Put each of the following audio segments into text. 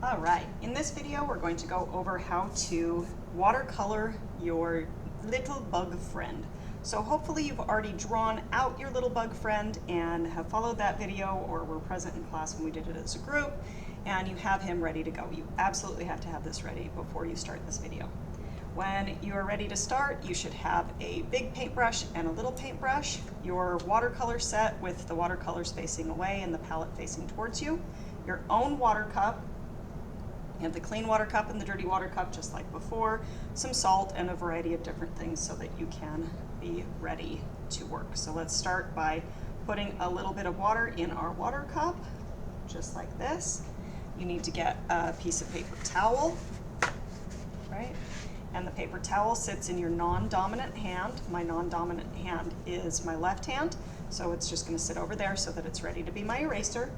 All right, in this video we're going to go over how to watercolor your little bug friend. So hopefully you've already drawn out your little bug friend and have followed that video or were present in class when we did it as a group and you have him ready to go. You absolutely have to have this ready before you start this video. When you are ready to start, you should have a big paintbrush and a little paintbrush, your watercolor set with the watercolors facing away and the palette facing towards you, your own water cup. You have the clean water cup and the dirty water cup just like before, some salt and a variety of different things so that you can be ready to work. So let's start by putting a little bit of water in our water cup, just like this. You need to get a piece of paper towel, right? And the paper towel sits in your non-dominant hand. My non-dominant hand is my left hand, so it's just gonna sit over there so that it's ready to be my eraser.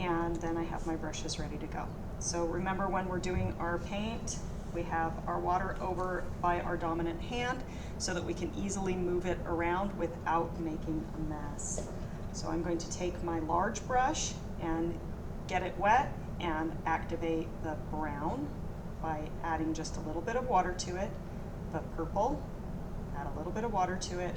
And then I have my brushes ready to go. So remember, when we're doing our paint, we have our water over by our dominant hand so that we can easily move it around without making a mess. So I'm going to take my large brush and get it wet and activate the brown by adding just a little bit of water to it, the purple, add a little bit of water to it,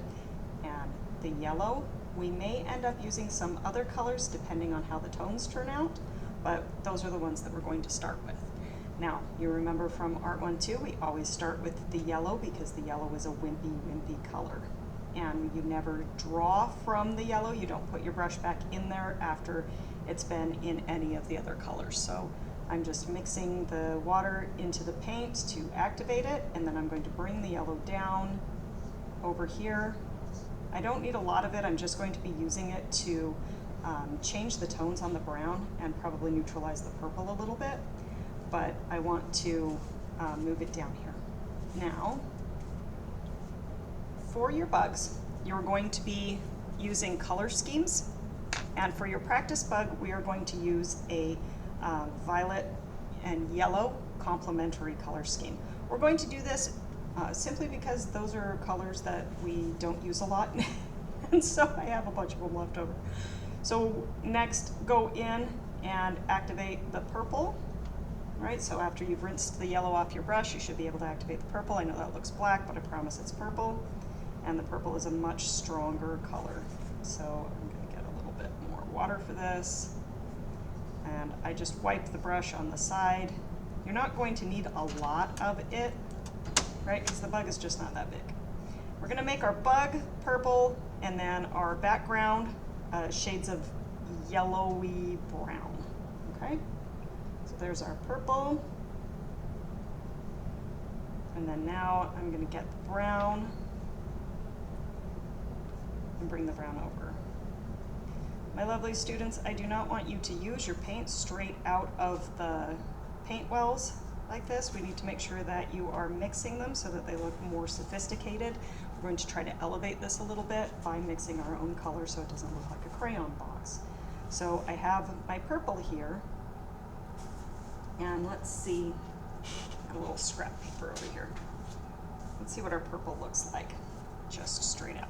and the yellow. We may end up using some other colors depending on how the tones turn out, but those are the ones that we're going to start with. Now, you remember from Art 1-2, we always start with the yellow because the yellow is a wimpy color. And you never draw from the yellow. You don't put your brush back in there after it's been in any of the other colors. So I'm just mixing the water into the paint to activate it, and then I'm going to bring the yellow down over here. I don't need a lot of it. I'm just going to be using it to change the tones on the brown and probably neutralize the purple a little bit, but I want to move it down here. Now, for your bugs, you're going to be using color schemes, and for your practice bug, we are going to use a violet and yellow complementary color scheme. We're going to do this simply because those are colors that we don't use a lot, and so I have a bunch of them left over. So next, go in and activate the purple, right? So after you've rinsed the yellow off your brush, you should be able to activate the purple. I know that looks black, but I promise it's purple, and the purple is a much stronger color. So I'm gonna get a little bit more water for this, and I just wiped the brush on the side. You're not going to need a lot of it, right? Because the bug is just not that big. We're gonna make our bug purple and then our background shades of yellowy brown, okay? So there's our purple. And then now I'm gonna get the brown and bring the brown over. My lovely students, I do not want you to use your paint straight out of the paint wells like this. We need to make sure that you are mixing them so that they look more sophisticated. We're going to try to elevate this a little bit by mixing our own color so it doesn't look like a crayon box. So I have my purple here, and let's see, got a little scrap paper over here. Let's see what our purple looks like, just straight out.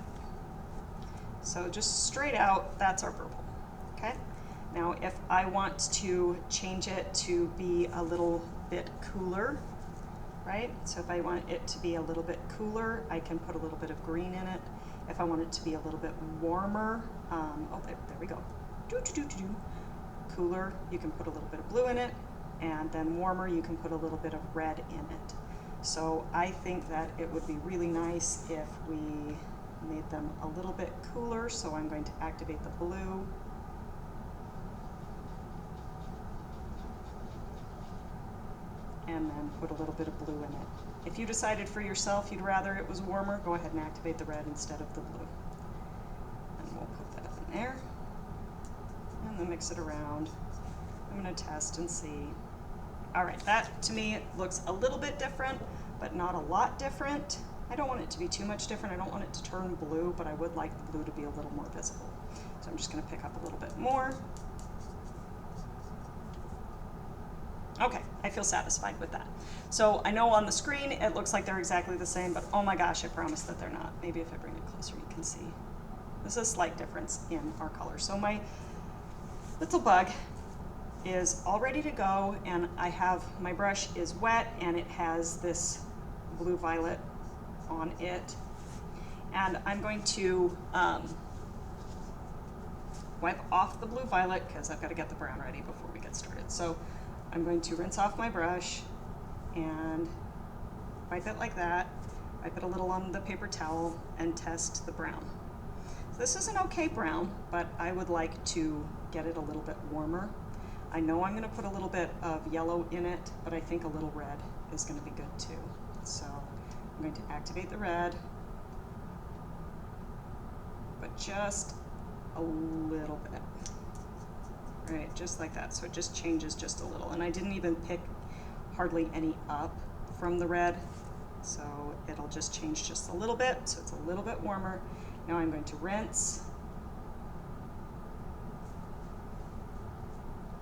So just straight out, that's our purple, okay? Now, if I want to change it to be a little bit cooler, right? So if I want it to be a little bit cooler, I can put a little bit of green in it. If I want it to be a little bit warmer, oh, there we go. Cooler, you can put a little bit of blue in it, and then warmer, you can put a little bit of red in it. So I think that it would be really nice if we made them a little bit cooler, so I'm going to activate the blue. And then put a little bit of blue in it. If you decided for yourself you'd rather it was warmer, go ahead and activate the red instead of the blue. And we'll put that in there. And then mix it around. I'm gonna test and see. All right, that to me looks a little bit different, but not a lot different. I don't want it to be too much different. I don't want it to turn blue, but I would like the blue to be a little more visible. So I'm just gonna pick up a little bit more. Okay, I feel satisfied with that. So I know on the screen it looks like they're exactly the same, but oh my gosh, I promise that they're not. Maybe if I bring it closer you can see. There's a slight difference in our color. So my little bug is all ready to go, and I have, my brush is wet and it has this blue violet on it. And I'm going to wipe off the blue violet because I've got to get the brown ready before we get started. So I'm going to rinse off my brush and wipe it like that, wipe it a little on the paper towel, and test the brown. So this is an okay brown, but I would like to get it a little bit warmer. I know I'm going to put a little bit of yellow in it, but I think a little red is going to be good too. So I'm going to activate the red, but just a little bit. Right, just like that. So it just changes just a little. And I didn't even pick hardly any up from the red, so it'll just change just a little bit, so it's a little bit warmer. Now I'm going to rinse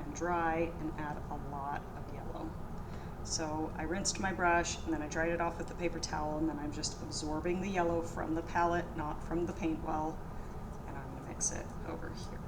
and dry and add a lot of yellow. So I rinsed my brush and then I dried it off with the paper towel, and then I'm just absorbing the yellow from the palette, not from the paint well, and I'm going to mix it over here.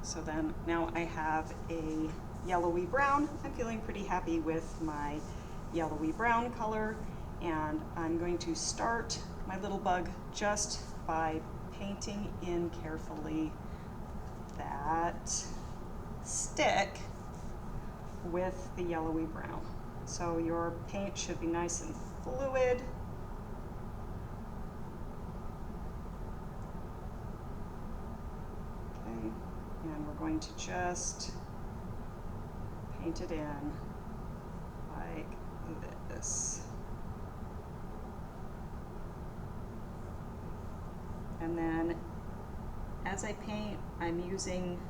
So then now I have a yellowy brown. I'm feeling pretty happy with my yellowy brown color, and I'm going to start my little bug just by painting in carefully that stick with the yellowy brown. So your paint should be nice and fluid. Okay. And we're going to just paint it in like this. And then as I paint, I'm using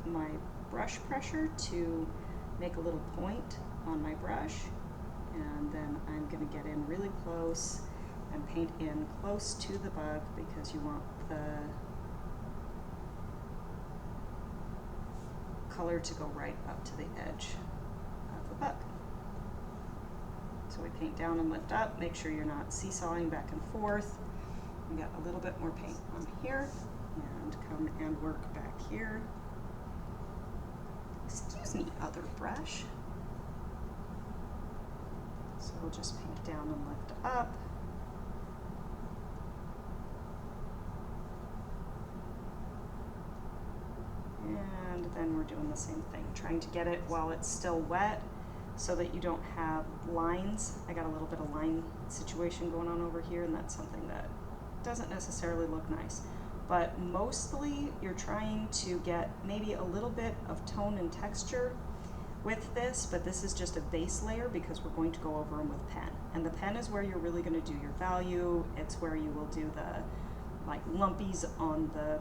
my brush pressure to make a little point on my brush. And then I'm going to get in really close and paint in close to the bug, because you want the color to go right up to the edge of the bug. So we paint down and lift up, make sure you're not seesawing back and forth. We got a little bit more paint on here, and come and work back here. Excuse me, other brush. So we'll just paint down and lift up. And then we're doing the same thing, trying to get it while it's still wet so that you don't have lines. I got a little bit of line situation going on over here, and that's something that doesn't necessarily look nice. But mostly you're trying to get maybe a little bit of tone and texture with this, but this is just a base layer because we're going to go over them with pen. And the pen is where you're really going to do your value. It's where you will do the like lumpies on the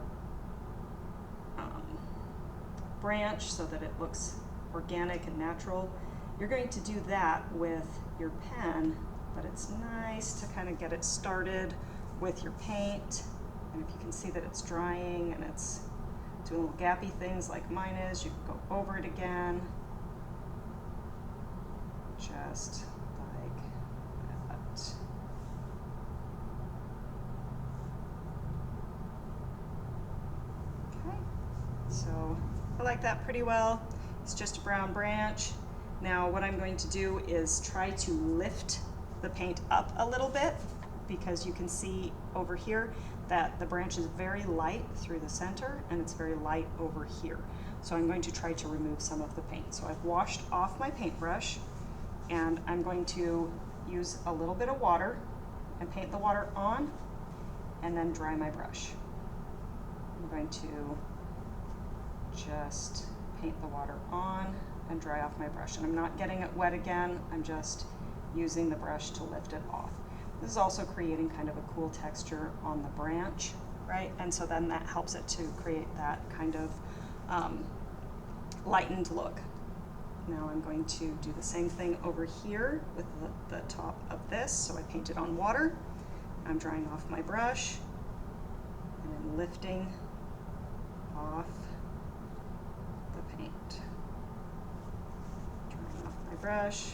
branch so that it looks organic and natural. You're going to do that with your pen, but it's nice to kind of get it started with your paint. And if you can see that it's drying and it's doing little gappy things like mine is, you can go over it again. Just like that. Okay, so I like that pretty well. It's just a brown branch. Now what I'm going to do is try to lift the paint up a little bit, because you can see over here that the branch is very light through the center and it's very light over here. So I'm going to try to remove some of the paint. So I've washed off my paintbrush, and I'm going to use a little bit of water and paint the water on and then dry my brush. I'm going to just paint the water on and dry off my brush. And I'm not getting it wet again, I'm just using the brush to lift it off. This is also creating kind of a cool texture on the branch, right? And so then that helps it to create that kind of lightened look. Now I'm going to do the same thing over here with the top of this. So I painted on water. I'm drying off my brush and I'm lifting off the paint. brush.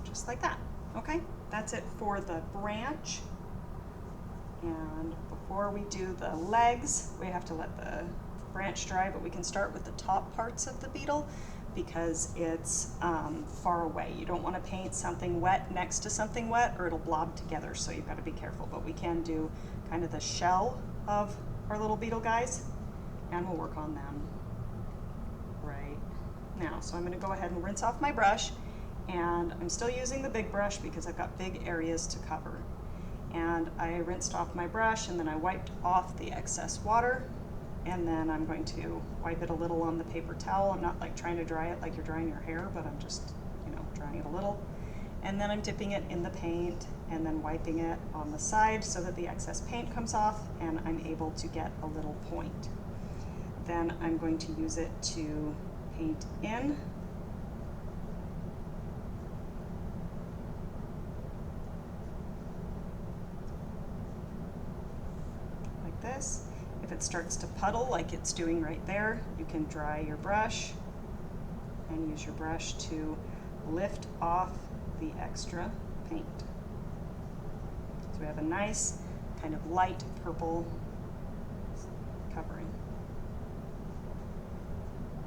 Just like that. Okay, that's it for the branch. And before we do the legs, we have to let the branch dry, but we can start with the top parts of the beetle because it's far away. You don't want to paint something wet next to something wet or it'll blob together, so you've got to be careful. But we can do kind of the shell of our little beetle guys, and we'll work on them right now. So I'm going to go ahead and rinse off my brush, and I'm still using the big brush because I've got big areas to cover. And I rinsed off my brush and then I wiped off the excess water, and then I'm going to wipe it a little on the paper towel. I'm not like trying to dry it like you're drying your hair, but I'm just, drying it a little. And then I'm dipping it in the paint and then wiping it on the side so that the excess paint comes off and I'm able to get a little point. Then I'm going to use it to paint in. Like this. If it starts to puddle like it's doing right there, you can dry your brush and use your brush to lift off the extra paint. So we have a nice kind of light purple covering.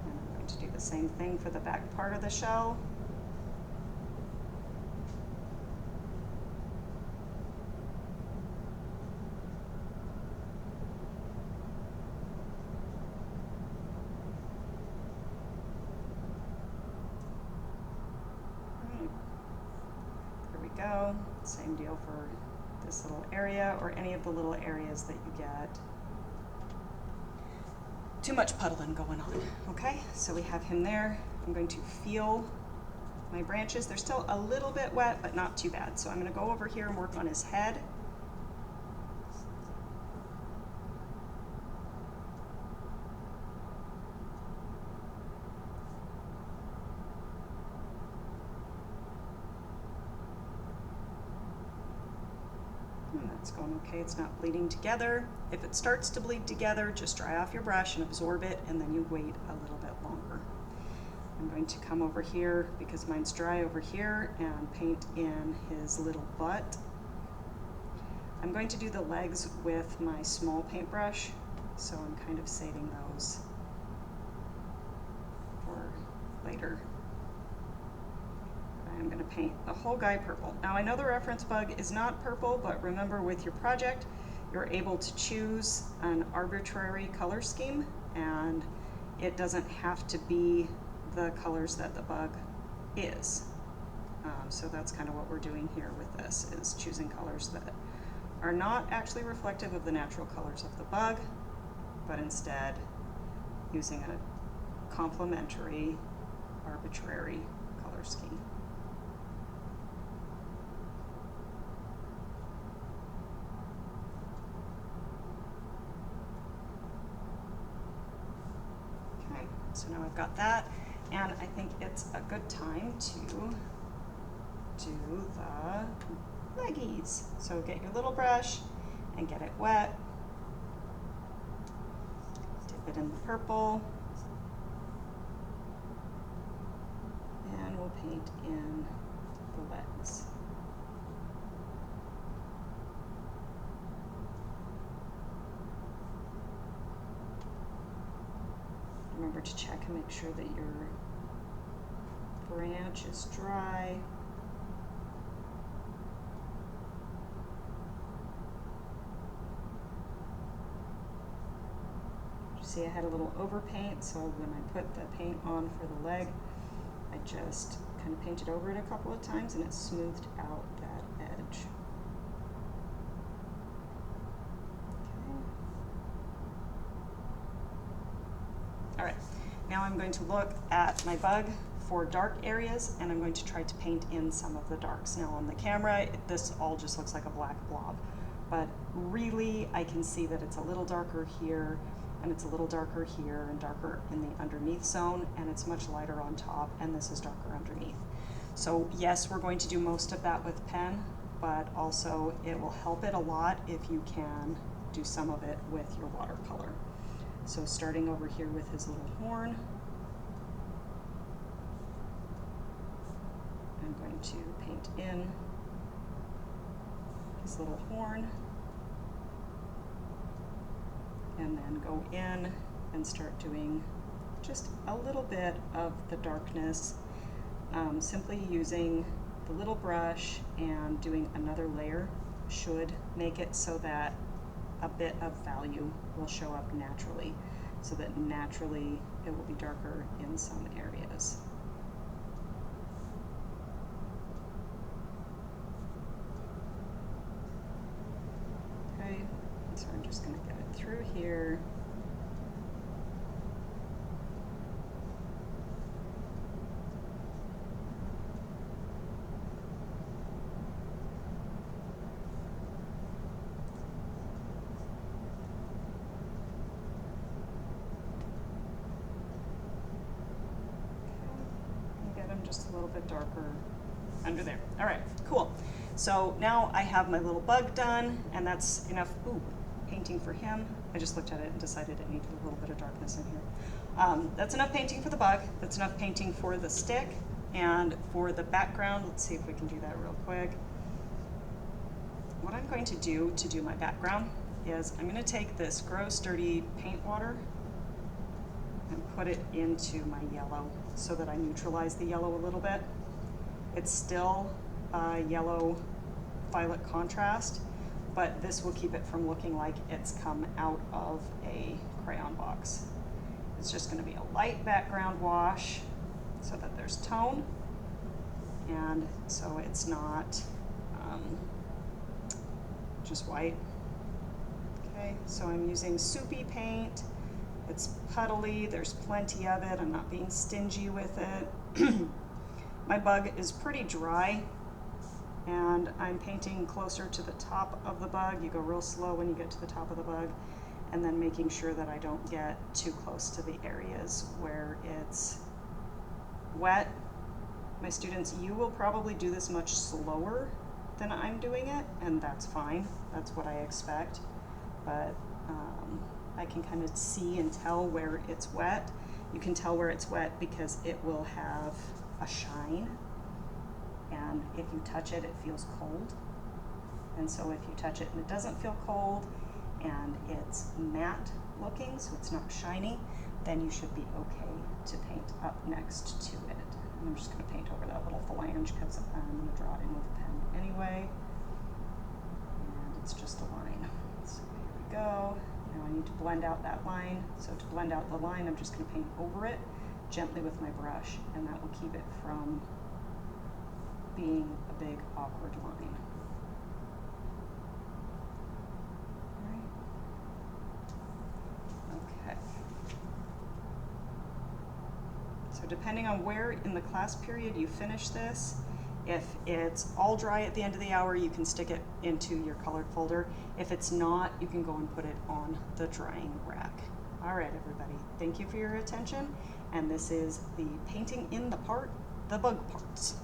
And I'm going to do the same thing for the back part of the shell. Go. Same deal for this little area or any of the little areas that you get too much puddling going on. Okay, so we have him there. I'm going to feel my branches. They're still a little bit wet, but not too bad. So I'm going to go over here and work on his head. That's going okay, it's not bleeding together. If it starts to bleed together, just dry off your brush and absorb it, and then you wait a little bit longer. I'm going to come over here, because mine's dry over here, and paint in his little butt. I'm going to do the legs with my small paintbrush, so I'm kind of saving those for later. I'm going to paint the whole guy purple. Now I know the reference bug is not purple, but remember with your project, you're able to choose an arbitrary color scheme, and it doesn't have to be the colors that the bug is. So that's kind of what we're doing here with this, is choosing colors that are not actually reflective of the natural colors of the bug, but instead using a complementary arbitrary color scheme. So now I've got that, and I think it's a good time to do the leggies. So get your little brush and get it wet, dip it in the purple, and we'll paint in the legs. Remember to check and make sure that your branch is dry. You see I had a little overpaint, so when I put the paint on for the leg, I just kind of painted over it a couple of times and it smoothed out that edge. All right, now I'm going to look at my bug for dark areas, and I'm going to try to paint in some of the darks. Now on the camera, this all just looks like a black blob, but really I can see that it's a little darker here, and it's a little darker here, and darker in the underneath zone, and it's much lighter on top, and this is darker underneath. So yes, we're going to do most of that with pen, but also it will help it a lot if you can do some of it with your watercolor. So starting over here with his little horn, I'm going to paint in his little horn, and then go in and start doing just a little bit of the darkness, simply using the little brush and doing another layer should make it so that a bit of value will show up naturally, so that naturally it will be darker in some areas. Okay, so I'm just going to get it through here. Just a little bit darker under there. All right, cool. So now I have my little bug done, and that's enough painting for him. I just looked at it and decided it needed a little bit of darkness in here. That's enough painting for the bug. That's enough painting for the stick. And for the background, let's see if we can do that real quick. What I'm going to do my background is I'm going to take this Grow Sturdy paint water and put it into my yellow so that I neutralize the yellow a little bit. It's still a yellow violet contrast, but this will keep it from looking like it's come out of a crayon box. It's just going to be a light background wash so that there's tone, and so it's not just white. Okay, so I'm using soupy paint. It's puddly, there's plenty of it, I'm not being stingy with it. My bug is pretty dry, and I'm painting closer to the top of the bug. You go real slow when you get to the top of the bug, and then making sure that I don't get too close to the areas where it's wet. My students, you will probably do this much slower than I'm doing it, and that's fine. That's what I expect. But I can kind of see and tell where it's wet. You can tell where it's wet because it will have a shine, and if you touch it, it feels cold. And so if you touch it and it doesn't feel cold and it's matte looking, so it's not shiny, then you should be okay to paint up next to it. And I'm just going to paint over that little phalange because I'm going to draw it in with a pen anyway. And it's just a line. So here we go. Now I need to blend out that line. So to blend out the line, I'm just going to paint over it gently with my brush, and that will keep it from being a big awkward line. All right. Okay. So depending on where in the class period you finish this, if it's all dry at the end of the hour, you can stick it into your colored folder. If it's not, you can go and put it on the drying rack. All right, everybody, thank you for your attention. And this is the painting in the bug parts.